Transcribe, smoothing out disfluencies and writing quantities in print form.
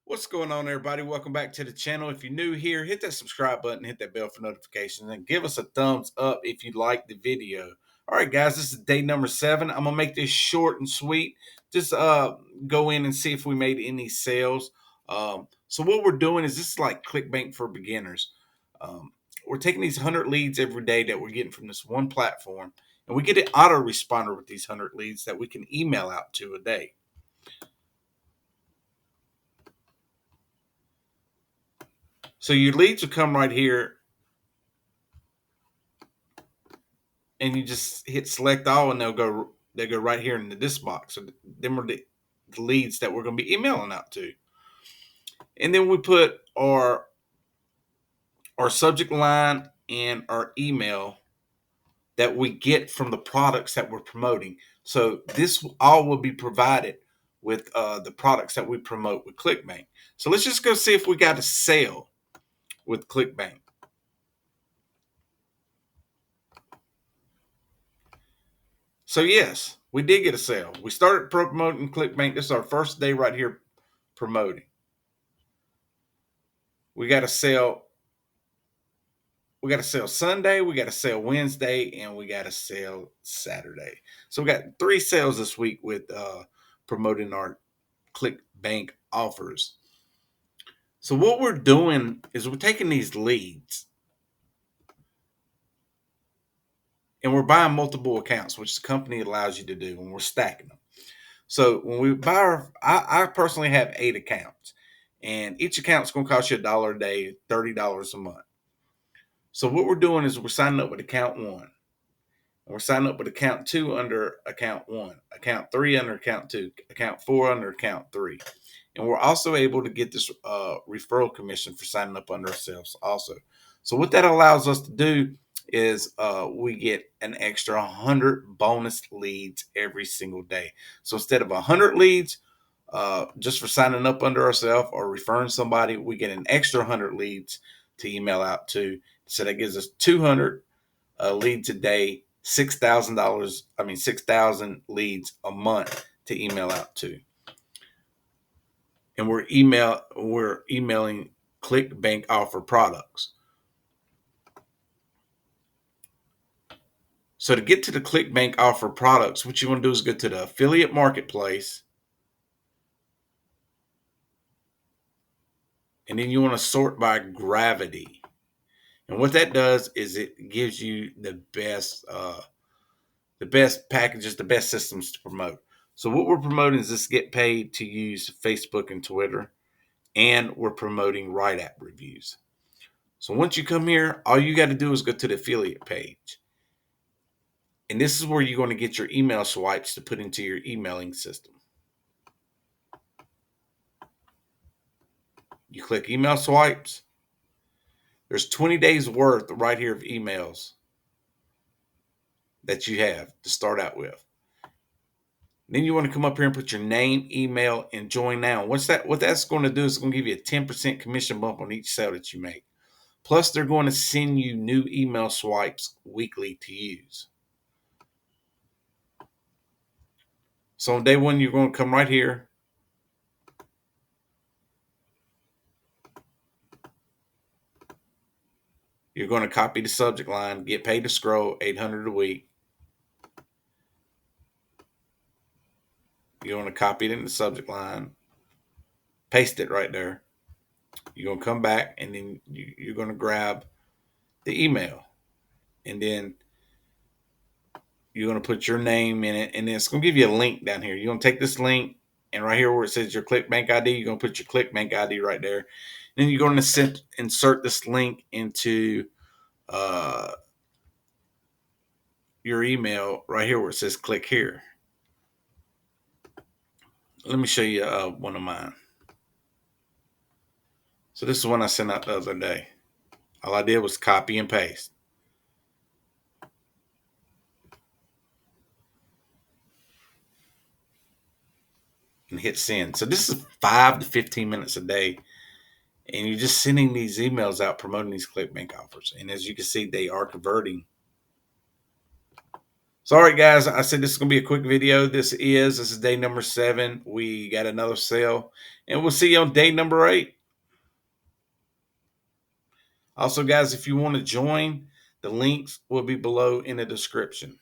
What's going on, everybody? Welcome back to the channel. If you're new here, hit that subscribe button, hit that bell for notifications, and give us a thumbs up if you like the video. All right, guys, this is day number 7. I'm gonna make this short and sweet. Just go in and see if we made any sales. So what we're doing is this is like Clickbank for beginners. Um, we're taking these 100 leads every day that we're getting from this one platform, and we get an autoresponder with these 100 leads that we can email out to a day. So your leads will come right here, and you just hit select all, and they go right here into this box. So them are the leads that we're going to be emailing out to, and then we put our subject line and our email that we get from the products that we're promoting. So this all will be provided with the products that we promote with Clickbank. So let's just go see if we got a sale with Clickbank. So yes, we did get a sale. We started promoting Clickbank. This is our first day right here promoting. We got a sale. We got a sale Sunday. We got a sale Wednesday, and we got a sale Saturday. So we got 3 sales this week with promoting our Clickbank offers. So what we're doing is we're taking these leads and we're buying multiple accounts, which the company allows you to do, and we're stacking them. So when we buy I personally have 8 accounts, and each account's going to cost you $1 a day, $30 a month. So what we're doing is we're signing up with account 1. And we're signing up with account 2 under account 1, account 3 under account 2, account 4 under account 3. And we're also able to get this referral commission for signing up under ourselves also. So what that allows us to do is we get an extra 100 bonus leads every single day. So instead of 100 leads just for signing up under ourselves or referring somebody, we get an extra 100 leads to email out to. So that gives us 200 leads a day, $6,000. 6,000 leads a month to email out to. And we're emailing Clickbank offer products. So to get to the Clickbank offer products, what you want to do is go to the affiliate marketplace, and then you want to sort by gravity. And what that does is it gives you the best packages, the best systems to promote. So what we're promoting is this get paid to use Facebook and Twitter, and we're promoting Right App reviews. So once you come here, all you got to do is go to the affiliate page. And this is where you're going to get your email swipes to put into your emailing system. You click email swipes. There's 20 days worth right here of emails that you have to start out with. Then you want to come up here and put your name, email, and join now. What that's going to do is it's going to give you a 10% commission bump on each sale that you make. Plus, they're going to send you new email swipes weekly to use. So on day 1, you're going to come right here. You're going to copy the subject line, get paid to scroll, 800 a week. You're going to copy it in the subject line, paste it right there. You're going to come back, and then you're going to grab the email, and then you're going to put your name in it, and then it's going to give you a link down here. You're going to take this link, and right here where it says your Clickbank ID, you're going to put your Clickbank ID right there. Then you're going to insert this link into your email right here where it says click here. Let me show you one of mine. So this is one I sent out the other day. All I did was copy and paste and hit send. So this is 5 to 15 minutes a day, and you're just sending these emails out promoting these Clickbank offers. And as you can see, they are converting. So, all right, guys, I said this is going to be a quick video. This is day number 7. We got another sale, and we'll see you on day number 8. Also, guys, if you want to join, the links will be below in the description.